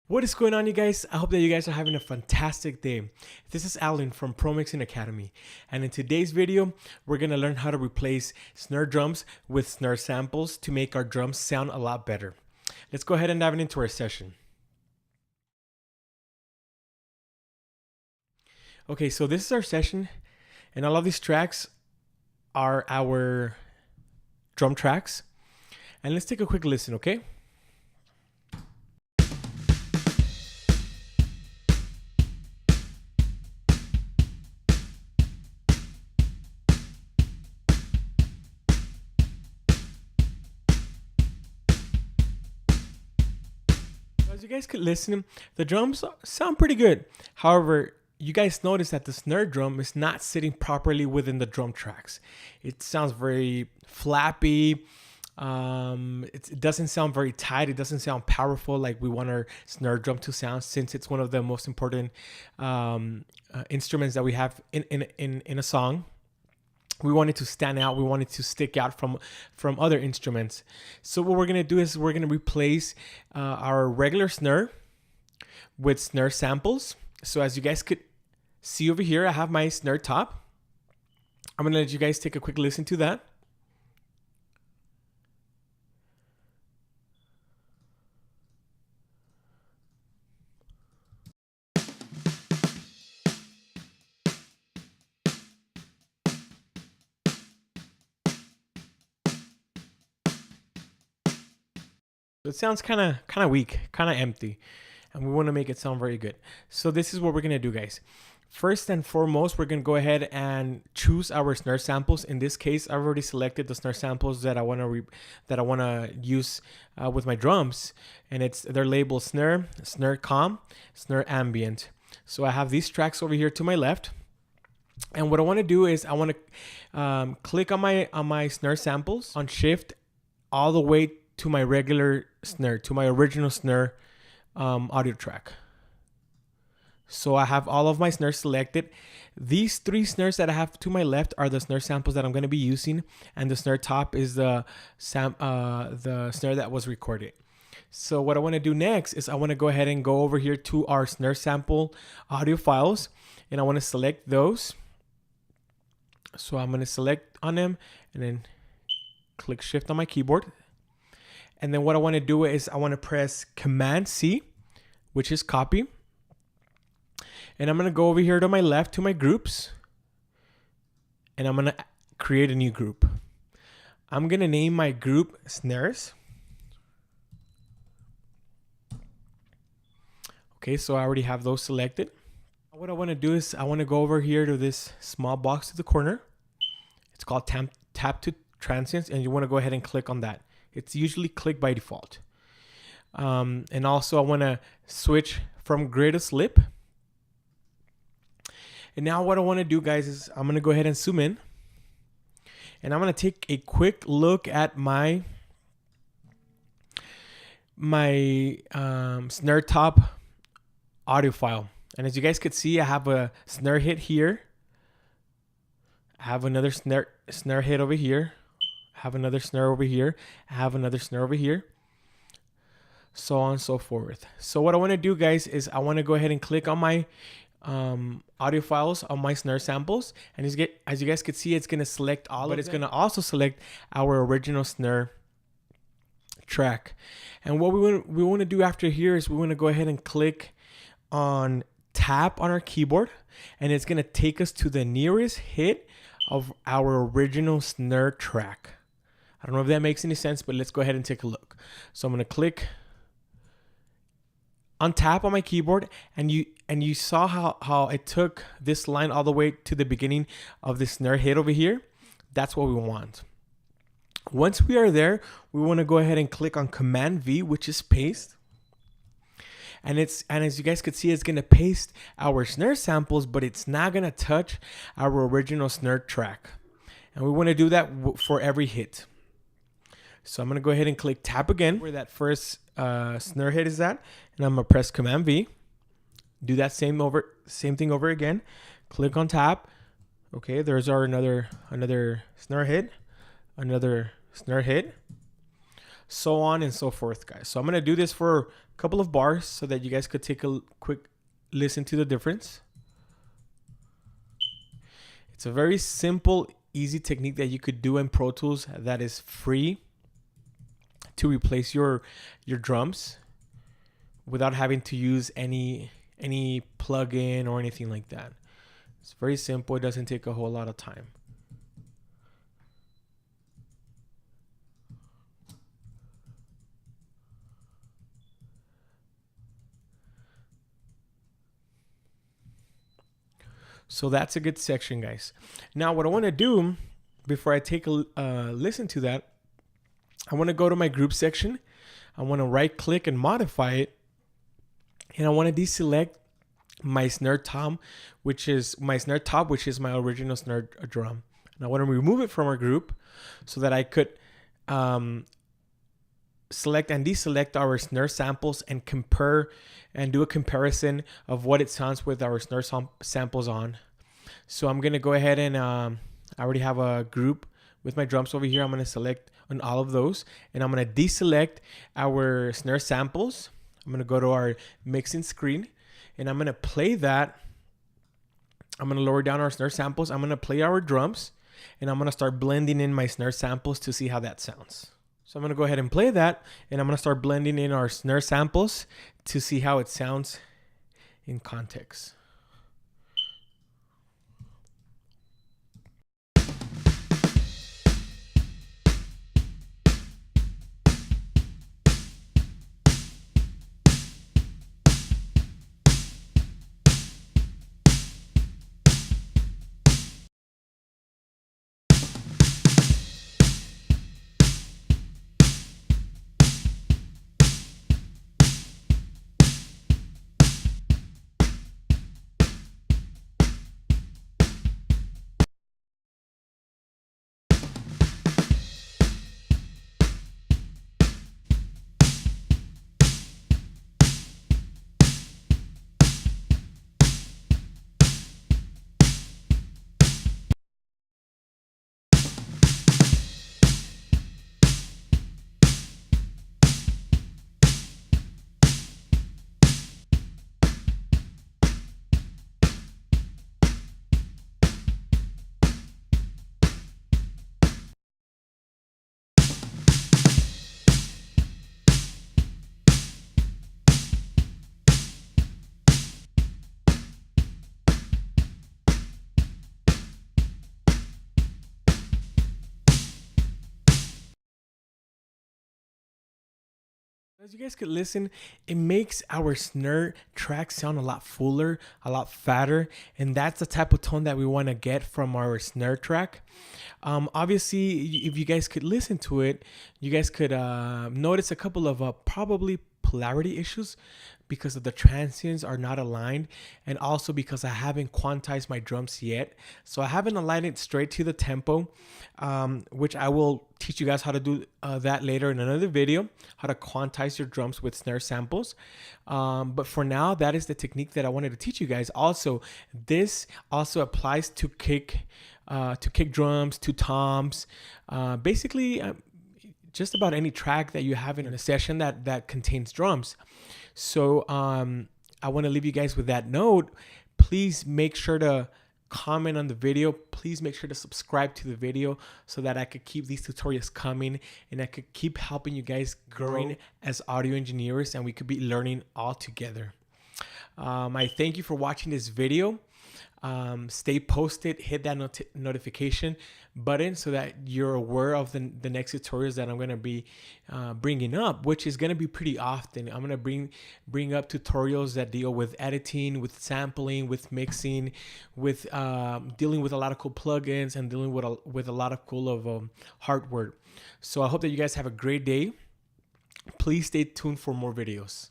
What is going on, you guys? I hope that you guys are having a fantastic day. This is Alan from Pro Mixing Academy, and in today's video we're going to learn how to replace snare drums with snare samples to make our drums sound a lot better. Let's go ahead and dive into our session. Okay, so this is our session, and all of these tracks are our drum tracks, and let's take a quick listen, okay? As you guys could listen, the drums sound pretty good. However, you guys notice that the snare drum is not sitting properly within the drum tracks. It sounds very flappy. It doesn't sound very tight. It doesn't sound powerful like we want our snare drum to sound, since it's one of the most important instruments that we have in a song. We want it to stand out. We want it to stick out from other instruments. So what we're gonna do is we're gonna replace our regular snare with snare samples. So as you guys could see over here, I have my snare top. I'm gonna let you guys take a quick listen to that. It sounds kind of weak, kind of empty, and we want to make it sound very good. So this is what we're gonna do, guys. First and foremost, we're gonna go ahead and choose our snare samples. In this case, I've already selected the snare samples that I wanna use with my drums, and they're labeled snare, snare calm, snare ambient. So I have these tracks over here to my left. And what I want to do is I want to click on my snare samples on shift all the way to my regular snare, to my original snare audio track. So I have all of my snares selected. These three snares that I have to my left are the snare samples that I'm going to be using, and the snare top is the snare that was recorded. So what I want to do next is I want to go ahead and go over here to our snare sample audio files, and I want to select those. So I'm going to select on them and then click shift on my keyboard. And then what I want to do is I want to press Command C, which is copy. And I'm going to go over here to my left to my groups. And I'm going to create a new group. I'm going to name my group snares. Okay, so I already have those selected. What I want to do is I want to go over here to this small box to the corner. It's called tap to transients, and you want to go ahead and click on that. It's usually click by default. And also I want to switch from gray to slip. And now what I want to do, guys, is I'm going to go ahead and zoom in. And I'm going to take a quick look at my snare top audio file. And as you guys could see, I have a snare hit here. I have another snare hit over here. I have another snare over here. I have another snare over here. So on and so forth. So what I want to do, guys, is I want to go ahead and click on my audio files on my snare samples. And as you guys could see, it's going to select all of them. But it's going to also select our original snare track. And what we want to do after here is we want to go ahead and click on tap on our keyboard, and it's going to take us to the nearest hit of our original snare track. I don't know if that makes any sense, but let's go ahead and take a look. So I'm going to click on tap on my keyboard, and you saw how it took this line all the way to the beginning of the snare hit over here. That's what we want. Once we are there, we want to go ahead and click on Command V, which is paste. And as you guys could see, it's going to paste our snare samples, but it's not going to touch our original snare track. And we want to do that for every hit. So I'm going to go ahead and click tap again where that first snare hit is at. And I'm going to press Command V. Do that same thing over again. Click on tap. Okay, there's our another snare hit, another snare hit, so on and so forth, guys. So I'm going to do this for couple of bars so that you guys could take a quick listen to the difference. It's a very simple, easy technique that you could do in Pro Tools that is free to replace your drums without having to use any plugin or anything like that. It's very simple. It doesn't take a whole lot of time. So that's a good section, guys. Now what I want to do before I take a listen to that, I want to go to my group section. I want to right click and modify it. And I want to deselect my snare top, which is my original snare drum. And I want to remove it from our group so that I could select and deselect our snare samples and compare and do a comparison of what it sounds with our snare samples on. So I'm going to go ahead and I already have a group with my drums over here. I'm going to select on all of those and I'm going to deselect our snare samples. I'm going to go to our mixing screen and I'm going to play that. I'm going to lower down our snare samples. I'm going to play our drums and I'm going to start blending in my snare samples to see how that sounds. So I'm going to go ahead and play that and I'm going to start blending in our snare samples to see how it sounds in context. As you guys could listen, it makes our snare track sound a lot fuller, a lot fatter, and that's the type of tone that we want to get from our snare track. Obviously, if you guys could listen to it, you guys could notice a couple of probably polarity issues because of the transients are not aligned, and also because I haven't quantized my drums yet. So I haven't aligned it straight to the tempo, which I will teach you guys how to do that later in another video, how to quantize your drums with snare samples. But for now, that is the technique that I wanted to teach you guys. Also, this also applies to kick drums, to toms, basically just about any track that you have in a session that contains drums. So I want to leave you guys with that note. Please make sure to comment on the video. Please make sure to subscribe to the video so that I could keep these tutorials coming and I could keep helping you guys growing as audio engineers and we could be learning all together. I thank you for watching this video. Stay posted, hit that notification button so that you're aware of the next tutorials that I'm going to be bringing up, which is going to be pretty often. I'm going to bring up tutorials that deal with editing, with sampling, with mixing, with dealing with a lot of cool plugins and dealing with a lot of cool hardware. So I hope that you guys have a great day. Please stay tuned for more videos.